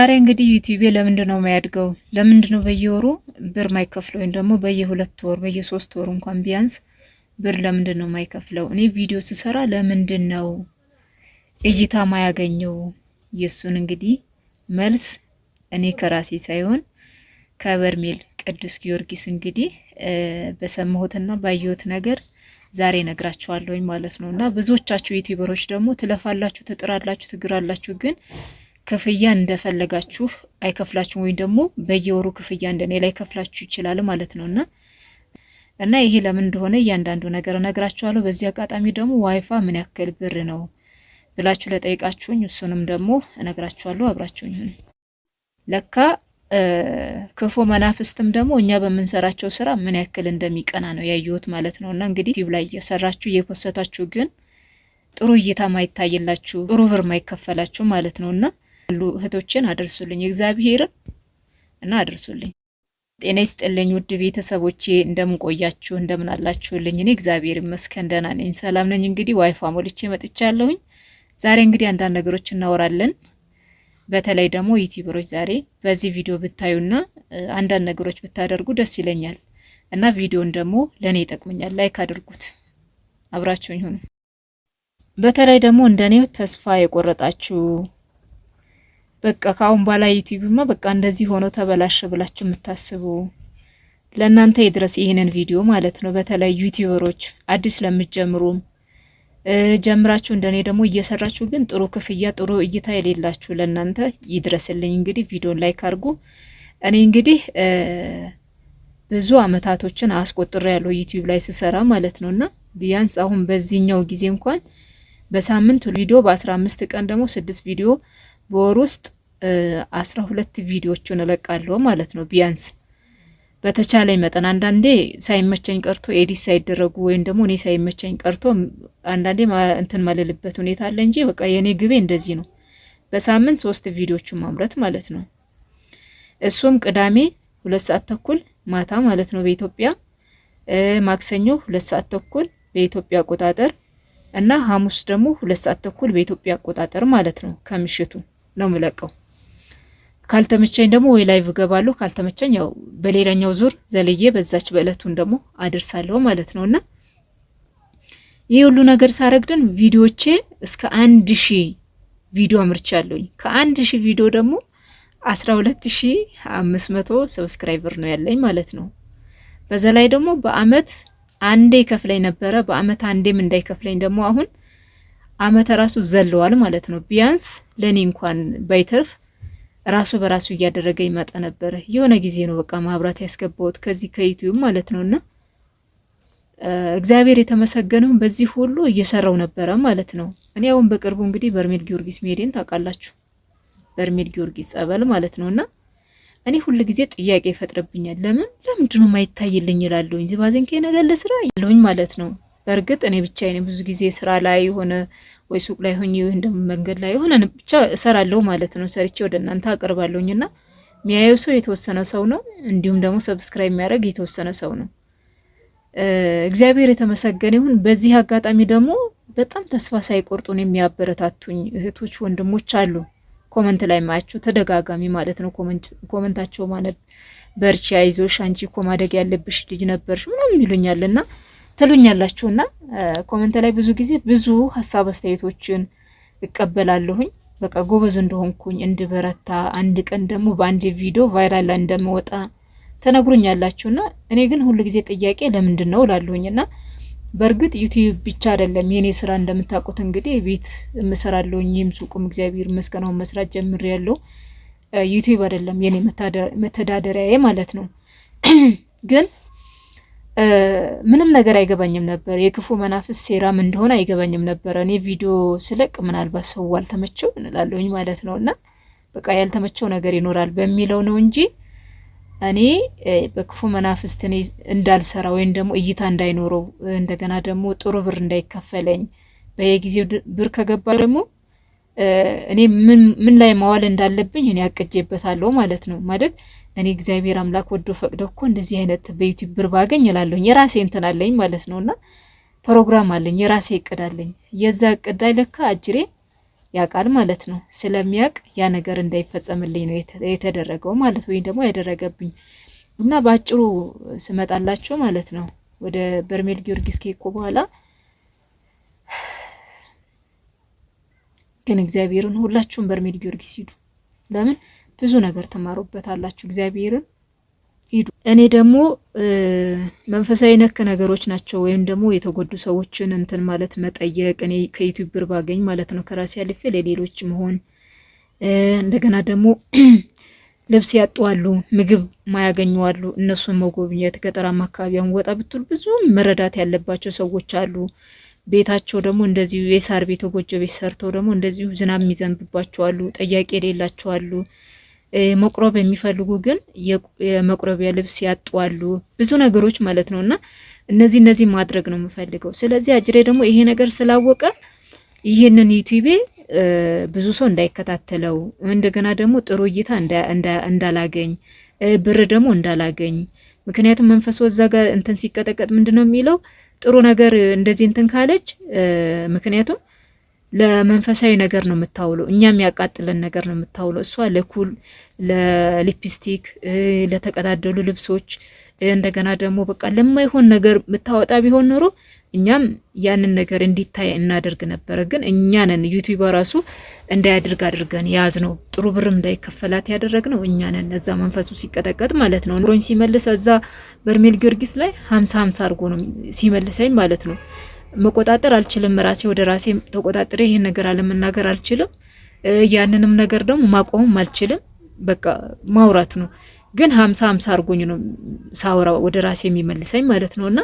ዛሬ እንግዲህ ዩቲዩብ ለምንድነው የማያድገው? ለምንድነው በየወሩ ብር ማይከፍለው? ወይም ደግሞ በየሁለት ወር በየሶስት ወር እንኳን ቢያንስ ብር ለምንድነው ማይከፍለው? እኔ ቪዲዮ ስሰራ ለምንድነው እይታ ማያገኘው? የሱን እንግዲህ መልስ እኔ ከራሴ ሳይሆን ከበርሜል ቅዱስ ጊዮርጊስ እንግዲህ በሰማሁትና ባየሁት ነገር ዛሬ ነግራችኋለሁኝ ማለት ነውና ብዙዎቻችሁ ዩቲዩበሮች ደግሞ ትለፋላችሁ፣ ትጥራላችሁ፣ ትግራላችሁ ግን ክፍያ እንደፈለጋችሁ አይከፍላችሁም ወይ ደግሞ በየወሩ ክፍያ እንደኔ ላይ ከፍላችሁ ይችላል ማለት ነውና ይሄ ለምን እንደሆነ እያንዳንዱ ነገር ነግራችኋለሁ። በዚህ አጋጣሚ ደግሞ ዋይፋ ምን ያክል ብር ነው ብላችሁ ለጠይቃችሁኝ እሱንም ደግሞ እነግራችኋለሁ። አብራችሁኝ ሁኑ። ለካ ክፉ መናፍስትም ደግሞ እኛ በመንሰራቸው ስራ ምን ያክል እንደሚቀና ነው ያዩት ማለት ነውና እንግዲህ ዩቲዩብ ላይ እየሰራችሁ እየፖሰታችሁ ግን ጥሩ እይታ ማይታይላችሁ ጥሩ ብር ማይከፈላችሁ ማለት ነውና ሁሉ እህቶችን አድርሱልኝ እግዚአብሔር እና አድርሱልኝ። ጤና ይስጥልኝ ውድ ቤተሰቦቼ እንደምን ቆያችሁ? እንደምን አላችሁልኝ? እኔ እግዚአብሔር ይመስገን ደህና ነኝ፣ ሰላም ነኝ። እንግዲህ ዋይፋ ሞልቼ መጥቻለሁኝ። ዛሬ እንግዲህ አንዳንድ ነገሮች እናወራለን። በተለይ ደግሞ ዩቲዩበሮች ዛሬ በዚህ ቪዲዮ ብታዩና አንዳንድ ነገሮች ብታደርጉ ደስ ይለኛል እና ቪዲዮን ደግሞ ለኔ ይጠቅመኛል። ላይክ አድርጉት፣ አብራችሁኝ ሁኑ። በተለይ ደግሞ እንደኔው ተስፋ የቆረጣችሁ በቃ ካሁን በኋላ ዩቲዩብማ በቃ እንደዚህ ሆኖ ተበላሽ ብላችሁ የምታስቡ ለእናንተ ይድረስ ይሄንን ቪዲዮ ማለት ነው። በተለይ ዩቲዩበሮች አዲስ ለምትጀምሩም ጀምራችሁ እንደኔ ደግሞ እየሰራችሁ ግን ጥሩ ክፍያ ጥሩ እይታ የሌላችሁ ለእናንተ ይድረስልኝ። እንግዲህ ቪዲዮን ላይክ አድርጉ። እኔ እንግዲህ ብዙ አመታቶችን አስቆጥሬ ያለው ዩቲዩብ ላይ ስሰራ ማለት ነውና ቢያንስ አሁን በዚህኛው ጊዜ እንኳን በሳምንት ቪዲዮ በ15 ቀን ደግሞ 6 ቪዲዮ በወር ውስጥ 12 ቪዲዮዎችን እለቃለሁ ማለት ነው። ቢያንስ በተቻለኝ መጠን አንዳንዴ ሳይመቸኝ ቀርቶ ኤዲት ሳይደረጉ ወይም ደግሞ እኔ ሳይመቸኝ ቀርቶ አንዳንዴ እንትን ማለልበት ሁኔታ አለ እንጂ በቃ የኔ ግቤ እንደዚህ ነው። በሳምንት 3 ቪዲዮዎችን ማምረት ማለት ነው። እሱም ቅዳሜ 2 ሰዓት ተኩል ማታ ማለት ነው በኢትዮጵያ፣ ማክሰኞ 2 ሰዓት ተኩል በኢትዮጵያ አቆጣጠር እና ሐሙስ ደግሞ 2 ሰዓት ተኩል በኢትዮጵያ አቆጣጠር ማለት ነው ከምሽቱ ነው ምለቀው። ካልተመቸኝ ደግሞ ወይ ላይቭ ገባለሁ፣ ካልተመቸኝ ያው በሌላኛው ዙር ዘልዬ በዛች በእለቱን ደግሞ አደርሳለሁ ማለት ነውና ይሄ ሁሉ ነገር ሳረግደን ቪዲዮቼ እስከ 1000 ቪዲዮ አምርቻለሁኝ። ከ1000 ቪዲዮ ደግሞ 12500 ሰብስክራይበር ነው ያለኝ ማለት ነው። በዛ ላይ ደግሞ በአመት አንዴ ከፍለኝ ነበረ፣ በአመት አንዴም እንዳይከፍለኝ ደግሞ አሁን አመት ራሱ ዘለዋል ማለት ነው። ቢያንስ ለኔ እንኳን ባይተርፍ ራሱ በራሱ እያደረገ ይመጣ ነበረ። የሆነ ጊዜ ነው በቃ ማብራት ያስገባውት ከዚህ ከዩቲዩብ ማለት ነውና እግዚአብሔር የተመሰገነው በዚህ ሁሉ እየሰራው ነበረ ማለት ነው። እኔ አሁን በቅርቡ እንግዲህ በርሜል ጊዮርጊስ መሄዴን ታውቃላችሁ፣ በርሜል ጊዮርጊስ ጸበል ማለት ነውና እኔ ሁሉ ጊዜ ጥያቄ ይፈጥርብኛል። ለምንድነው ማይታይልኝ ይላልውኝ ዝባዘንኬ ነገር ለስራ ይሉኝ ማለት ነው። በርግጥ እኔ ብቻዬን ብዙ ጊዜ ስራ ላይ ሆነ ወይ ሱቅ ላይ ሆኜ ወይ እንደም መንገድ ላይ ሆነ ብቻ እሰራለሁ ማለት ነው። ሰርቼ ወደ እናንተ አቀርባለሁኝና የሚያየው ሰው የተወሰነ ሰው ነው፣ እንዲሁም ደግሞ ሰብስክራይብ የሚያደርግ የተወሰነ ሰው ነው። እግዚአብሔር የተመሰገነ ይሁን። በዚህ አጋጣሚ ደግሞ በጣም ተስፋ ሳይቆርጡን የሚያበረታቱኝ እህቶች ወንድሞች አሉ። ኮሜንት ላይ ማያቸው ተደጋጋሚ ማለት ነው። ኮሜንታቸው ማለት በርቺ፣ አይዞሽ፣ አንቺ እኮ ማደግ ያለብሽ ልጅ ነበርሽ ምናምን ይሉኛልና ትሉኛላችሁና ኮሜንት ላይ ብዙ ጊዜ ብዙ ሐሳብ አስተያየቶችን እቀበላለሁኝ። በቃ ጎበዝ እንደሆንኩኝ እንድበረታ አንድ ቀን ደግሞ በአንድ ቪዲዮ ቫይራል ላይ እንደምወጣ ተነግሩኛላችሁና እኔ ግን ሁሉ ጊዜ ጥያቄ ለምንድነው እላለሁኝና በርግጥ ዩቲዩብ ብቻ አይደለም የኔ ስራ እንደምታውቁት እንግዲህ ቤት እምሰራለሁኝ። ሱቁም እግዚአብሔር ይመስገን መስራት ጀምሬያለሁ። ዩቲዩብ አይደለም የኔ መተዳደሪያዬ ማለት ነው። ግን ምንም ነገር አይገባኝም ነበር። የክፉ መናፍስ ሴራም እንደሆነ አይገባኝም ነበር። እኔ ቪዲዮ ስለቅ ምናልባት ሰው አልተመቸው እንላለሁኝ ማለት ነውና በቃ ያልተመቸው ነገር ይኖራል በሚለው ነው እንጂ እኔ በክፉ መናፍስት እኔ እንዳልሰራ ወይም ደግሞ እይታ እንዳይኖረው እንደገና ደግሞ ጥሩ ብር እንዳይከፈለኝ በየጊዜው ብር ከገባ ደግሞ እኔ ምን ላይ ማዋል እንዳለብኝ እኔ አቅጄበታለሁ ማለት ነው። ማለት እኔ እግዚአብሔር አምላክ ወዶ ፈቅዶ እኮ እንደዚህ አይነት በዩቲዩብ ብር ባገኝ እላለሁ። የራሴ እንትን አለኝ ማለት ነውና ፕሮግራም አለኝ፣ የራሴ እቅድ አለኝ። የዛ እቅድ ላይ ለካ አጅሬ ያውቃል ማለት ነው። ስለሚያውቅ ያ ነገር እንዳይፈጸምልኝ ነው የተደረገው ማለት ወይም ደግሞ ያደረገብኝ እና ባጭሩ ስመጣላችሁ ማለት ነው ወደ በርሜል ጊዮርጊስ ከሄድኩ በኋላ ግን እግዚአብሔርን ሁላችሁም በርሜል ጊዮርጊስ ሂዱ። ለምን ብዙ ነገር ትማሩበታላችሁ። እግዚአብሔርን ሂዱ። እኔ ደግሞ መንፈሳዊ ነክ ነገሮች ናቸው ወይም ደግሞ የተጎዱ ሰዎችን እንትን ማለት መጠየቅ እኔ ከዩቲዩብ ብር ባገኝ ማለት ነው ከራሴ አልፌ ለሌሎች መሆን እንደገና ደግሞ ልብስ ያጧሉ፣ ምግብ ማያገኙ አሉ፣ እነሱን መጎብኘት ገጠራማ አካባቢ አሁን ወጣ ብትል ብዙ መረዳት ያለባቸው ሰዎች አሉ። ቤታቸው ደግሞ እንደዚሁ የሳር ቤት ጎጆ ቤት ሰርተው ደግሞ እንደዚሁ ዝናብ የሚዘንብባቸው አሉ፣ ጠያቂ የሌላቸው አሉ። መቁረብ የሚፈልጉ ግን የመቁረቢያ ልብስ ያጧሉ፣ ብዙ ነገሮች ማለት ነውና እነዚህ ማድረግ ነው የምፈልገው። ስለዚህ አጅሬ ደግሞ ይሄ ነገር ስላወቀ ይሄንን ዩቲዩብ ብዙ ሰው እንዳይከታተለው እንደገና ደግሞ ጥሩ እይታ እንዳላገኝ ብር ደግሞ እንዳላገኝ ምክንያቱም መንፈስ ወዛ ጋር እንትን ሲቀጠቀጥ ምንድነው የሚለው ጥሩ ነገር እንደዚህ እንትን ካለች ምክንያቱም ለመንፈሳዊ ነገር ነው የምታውለው፣ እኛም ያቃጥለን ነገር ነው የምታውለው። እሷ ለኩል ለሊፕስቲክ ለተቀዳደሉ ልብሶች እንደገና ደግሞ በቃ ለማይሆን ነገር የምታወጣ ቢሆን ኖሮ እኛም ያንን ነገር እንዲታይ እናደርግ ነበር። ግን እኛ ነን ዩቲዩብ ራሱ እንዳያድርግ አድርገን ያዝ ነው ጥሩ ብርም እንዳይከፈላት ያደረግነው እኛ ነን። እዛ መንፈሱ ሲቀጠቀጥ ማለት ነው ኑሮኝ ሲመልስ እዛ በርሜል ጊዮርጊስ ላይ 50 አድርጎ ነው ሲመልሰኝ ማለት ነው። መቆጣጠር አልችልም፣ ራሴ ወደ ራሴ ተቆጣጥሬ ይሄን ነገር አለመናገር አልችልም። ያንንም ነገር ደግሞ ማቆምም አልችልም። በቃ ማውራት ነው። ግን 50 አድርጎኝ ነው ሳውራ ወደ ራሴ የሚመልሰኝ ማለት ነውና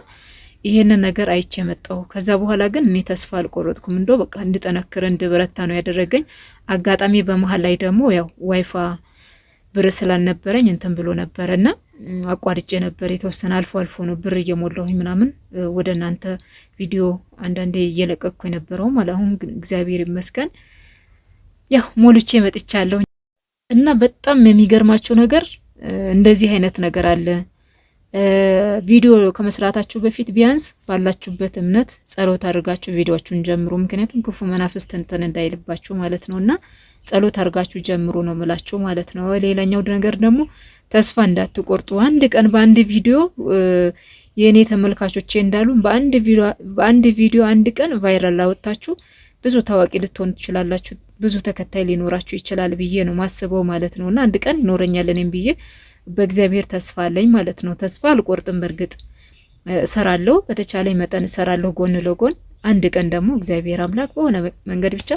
ይሄንን ነገር አይቼ መጣሁ። ከዛ በኋላ ግን እኔ ተስፋ አልቆረጥኩም። እንደው በቃ እንድጠነክር እንድበረታ ነው ያደረገኝ። አጋጣሚ በመሃል ላይ ደግሞ ያው ዋይፋ ብር ስላልነበረኝ እንትን ብሎ ነበርና አቋርጬ ነበር። የተወሰነ አልፎ አልፎ ነው ብር እየሞላሁኝ ምናምን ወደ እናንተ ቪዲዮ አንዳንዴ እየለቀቅኩ የነበረው ማለት። አሁን ግን እግዚአብሔር ይመስገን ያው ሞልቼ መጥቻለሁ። እና በጣም የሚገርማችሁ ነገር እንደዚህ አይነት ነገር አለ። ቪዲዮ ከመስራታችሁ በፊት ቢያንስ ባላችሁበት እምነት ጸሎት አድርጋችሁ ቪዲዮአችሁን ጀምሩ። ምክንያቱም ክፉ መናፍስት እንትን እንዳይልባችሁ ማለት ነውና ጸሎት አድርጋችሁ ጀምሩ ነው ምላችሁ ማለት ነው። ሌላኛው ነገር ደግሞ ተስፋ እንዳትቆርጡ። አንድ ቀን በአንድ ቪዲዮ የኔ ተመልካቾቼ እንዳሉ በአንድ ቪዲዮ አንድ ቀን ቫይራል አወጣችሁ ብዙ ታዋቂ ልትሆኑ ትችላላችሁ፣ ብዙ ተከታይ ሊኖራችሁ ይችላል ብዬ ነው ማስበው ማለት ነውና አንድ ቀን ይኖረኛል እኔም ብዬ በእግዚአብሔር ተስፋ አለኝ ማለት ነው። ተስፋ አልቆርጥም። በርግጥ እሰራለሁ፣ በተቻለኝ መጠን እሰራለሁ ጎን ለጎን። አንድ ቀን ደግሞ እግዚአብሔር አምላክ በሆነ መንገድ ብቻ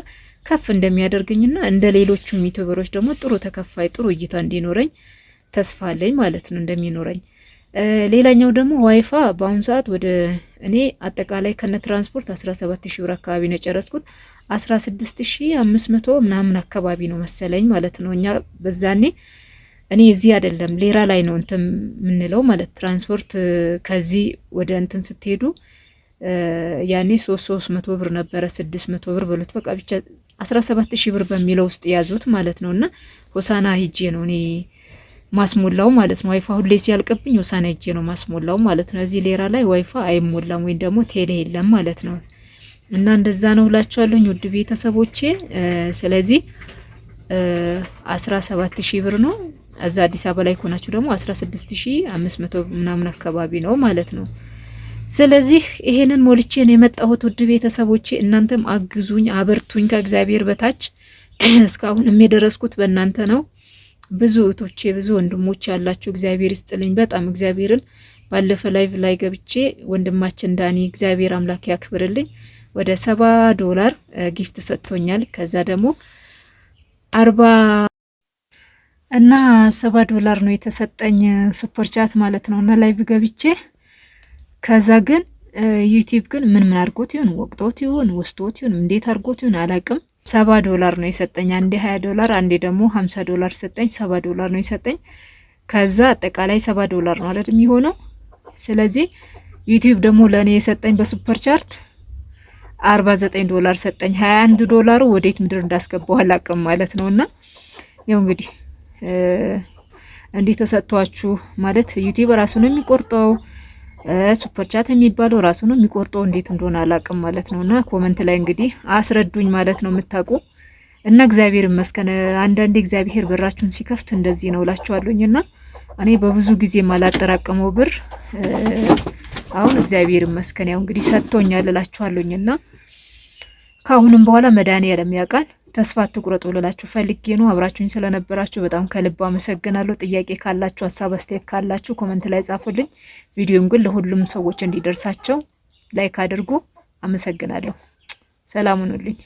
ከፍ እንደሚያደርግኝና እንደ ሌሎቹም ዩቲዩበሮች ደግሞ ጥሩ ተከፋይ ጥሩ እይታ እንዲኖረኝ ተስፋ አለኝ ማለት ነው እንደሚኖረኝ። ሌላኛው ደግሞ ዋይፋ በአሁኑ ሰዓት ወደ እኔ አጠቃላይ ከነ ትራንስፖርት 17000 ብር አካባቢ ነው ጨረስኩት። 16500 ምናምን አካባቢ ነው መሰለኝ ማለት ነው። እኛ በዛኔ እኔ እዚህ አይደለም ሌራ ላይ ነው እንትን ምንለው ማለት ትራንስፖርት ከዚህ ወደ እንትን ስትሄዱ ያኔ 300 ብር ነበረ 600 ብር ብሉት በቃ ብቻ 17000 ብር በሚለው ውስጥ ያዙት ማለት ነውና ሆሳና ሂጄ ነው እኔ ማስሞላው ማለት ነው። ዋይፋ ሁሌ ሲያልቅብኝ ሆሳና ሂጄ ነው ማስሞላው ማለት ነው። እዚህ ሌራ ላይ ዋይፋ አይሞላም ወይም ደግሞ ቴሌ የለም ማለት ነው። እና እንደዛ ነው እላችኋለሁ ውድ ቤተሰቦቼ። ስለዚህ 17000 ብር ነው። እዛ አዲስ አበባ ላይ ኮናችሁ ደግሞ 16500 ምናምን አካባቢ ነው ማለት ነው። ስለዚህ ይሄንን ሞልቼ ነው የመጣሁት ውድ ቤተሰቦቼ። እናንተም አግዙኝ፣ አበርቱኝ። ከእግዚአብሔር በታች እስካሁን የደረስኩት በእናንተ ነው። ብዙ እህቶቼ ብዙ ወንድሞቼ ያላችሁ እግዚአብሔር ይስጥልኝ በጣም እግዚአብሔርን። ባለፈ ላይቭ ላይ ገብቼ ወንድማችን ዳኒ እግዚአብሔር አምላክ ያክብርልኝ ወደ $70 ጊፍት ሰጥቶኛል። ከዛ ደግሞ 40 እና $70 ነው የተሰጠኝ ሱፐር ቻት ማለት ነው። እና ላይቭ ገብቼ ከዛ ግን ዩቲዩብ ግን ምን አድርጎት ይሁን ወቅቶት ይሁን ወስቶት ይሁን እንዴት አድርጎት ይሁን አላቅም $70 ነው የሰጠኝ። አንዴ $20 አንዴ ደግሞ $50 ሰጠኝ። $70 ነው የሰጠኝ። ከዛ አጠቃላይ $70 ነው አይደል የሚሆነው። ስለዚህ ዩቲዩብ ደግሞ ለኔ የሰጠኝ በሱፐር ቻርት $49 ሰጠኝ። $21 ወዴት ምድር እንዳስገባው አላቅም ማለት ነውና ያው እንግዲህ እንዴ ተሰጥቷችሁ ማለት ዩቲዩብ ራሱ ነው የሚቆርጠው። ሱፐር ቻት የሚባለው ራሱ ነው የሚቆርጠው። እንዴት እንደሆነ አላቅም ማለት ነውና ኮሜንት ላይ እንግዲህ አስረዱኝ ማለት ነው የምታውቁ። እና እግዚአብሔር ይመስገን። አንዳንዴ እግዚአብሔር በራችሁን ሲከፍት እንደዚህ ነው እላችኋለሁኝና እኔ በብዙ ጊዜ ማላጠራቀመው ብር አሁን እግዚአብሔር ይመስገን ያው እንግዲህ ሰጥቶኛል እላችኋለሁኝና ከአሁንም በኋላ መድኃኒዓለም ያውቃል። ተስፋ አትቁረጡ ልላችሁ ፈልጌ ነው። አብራችሁኝ ስለነበራችሁ በጣም ከልብ አመሰግናለሁ። ጥያቄ ካላችሁ፣ ሀሳብ አስተያየት ካላችሁ ኮመንት ላይ ጻፉልኝ። ቪዲዮን ግን ለሁሉም ሰዎች እንዲደርሳቸው ላይክ አድርጉ። አመሰግናለሁ። ሰላም ሁኑልኝ።